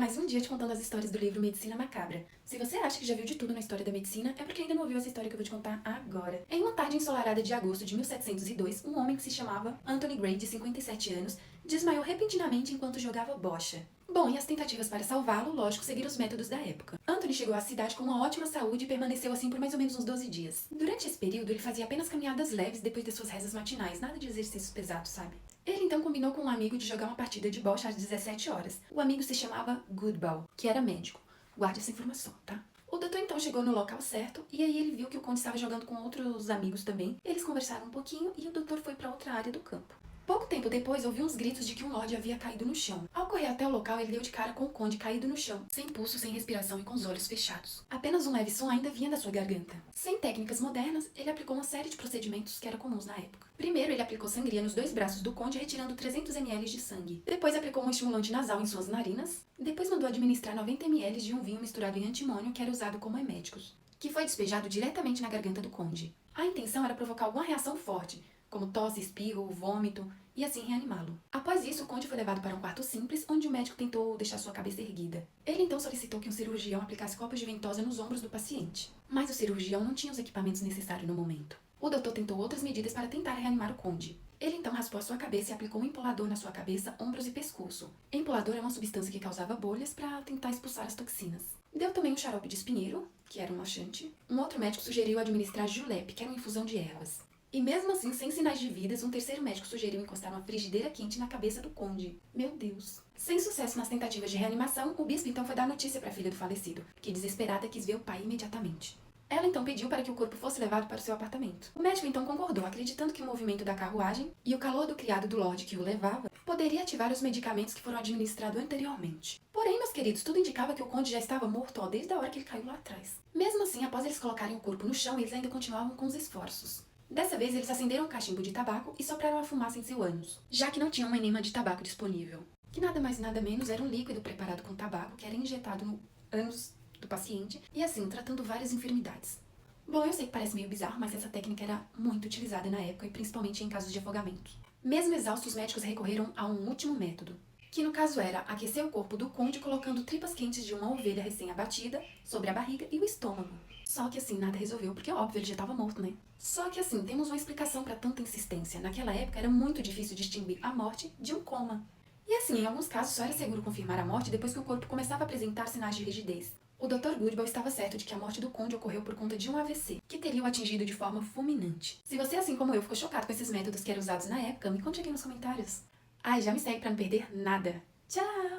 mais um dia te contando as histórias do livro Medicina Macabra. Se você acha que já viu de tudo na história da medicina, é porque ainda não ouviu essa história que eu vou te contar agora. Em uma tarde ensolarada de agosto de 1702, um homem que se chamava Anthony Gray, de 57 anos, desmaiou repentinamente enquanto jogava bocha. Bom, e as tentativas para salvá-lo, lógico, seguiram os métodos da época. Anthony chegou à cidade com uma ótima saúde e permaneceu assim por mais ou menos uns 12 dias. Durante esse período, ele fazia apenas caminhadas leves depois das suas rezas matinais, nada de exercícios pesados, sabe? Ele então combinou com um amigo de jogar uma partida de bocha às 17 horas. O amigo se chamava Goodball, que era médico. Guarde essa informação, tá? O doutor então chegou no local certo e aí ele viu que o conde estava jogando com outros amigos também. Eles conversaram um pouquinho e o doutor foi para outra área do campo. Pouco tempo depois, ouviu uns gritos de que um lorde havia caído no chão. Ao correr até o local, ele deu de cara com o conde caído no chão, sem pulso, sem respiração e com os olhos fechados. Apenas um leve som ainda vinha da sua garganta. Sem técnicas modernas, ele aplicou uma série de procedimentos que eram comuns na época. Primeiro, ele aplicou sangria nos dois braços do conde, retirando 300 ml de sangue. Depois, aplicou um estimulante nasal em suas narinas. Depois, mandou administrar 90 ml de um vinho misturado em antimônio que era usado como eméticos, que foi despejado diretamente na garganta do conde. A intenção era provocar alguma reação forte, como tosse, espirro, vômito, e assim reanimá-lo. Após isso, o conde foi levado para um quarto simples, onde o médico tentou deixar sua cabeça erguida. Ele então solicitou que um cirurgião aplicasse copos de ventosa nos ombros do paciente, mas o cirurgião não tinha os equipamentos necessários no momento. O doutor tentou outras medidas para tentar reanimar o conde. Ele então raspou a sua cabeça e aplicou um empolador na sua cabeça, ombros e pescoço. Empolador é uma substância que causava bolhas para tentar expulsar as toxinas. Deu também um xarope de espinheiro, que era um laxante. Um outro médico sugeriu administrar julep, que era uma infusão de ervas. E mesmo assim, sem sinais de vidas, um terceiro médico sugeriu encostar uma frigideira quente na cabeça do conde. Meu Deus. Sem sucesso nas tentativas de reanimação, o bispo então foi dar notícia para a filha do falecido, que desesperada quis ver o pai imediatamente. Ela então pediu para que o corpo fosse levado para o seu apartamento. O médico então concordou, acreditando que o movimento da carruagem e o calor do criado do lorde que o levava poderia ativar os medicamentos que foram administrados anteriormente. Porém, meus queridos, tudo indicava que o conde já estava morto desde a hora que ele caiu lá atrás. Mesmo assim, após eles colocarem o corpo no chão, eles ainda continuavam com os esforços. Dessa vez, eles acenderam um cachimbo de tabaco e sopraram a fumaça em seu ânus, já que não tinha uma enema de tabaco disponível, que nada mais nada menos era um líquido preparado com tabaco que era injetado no ânus do paciente e assim tratando várias enfermidades. Bom, eu sei que parece meio bizarro, mas essa técnica era muito utilizada na época e principalmente em casos de afogamento. Mesmo exaustos, os médicos recorreram a um último método, que no caso era aquecer o corpo do conde colocando tripas quentes de uma ovelha recém-abatida sobre a barriga e o estômago. Só que assim, nada resolveu, porque óbvio, ele já estava morto, né? Só que assim, temos uma explicação para tanta insistência. Naquela época era muito difícil distinguir a morte de um coma. E assim, em alguns casos só era seguro confirmar a morte depois que o corpo começava a apresentar sinais de rigidez. O Dr. Goodball estava certo de que a morte do conde ocorreu por conta de um AVC, que teria o atingido de forma fulminante. Se você, assim como eu, ficou chocado com esses métodos que eram usados na época, me conte aqui nos comentários. Ai, já me segue para não perder nada. Tchau!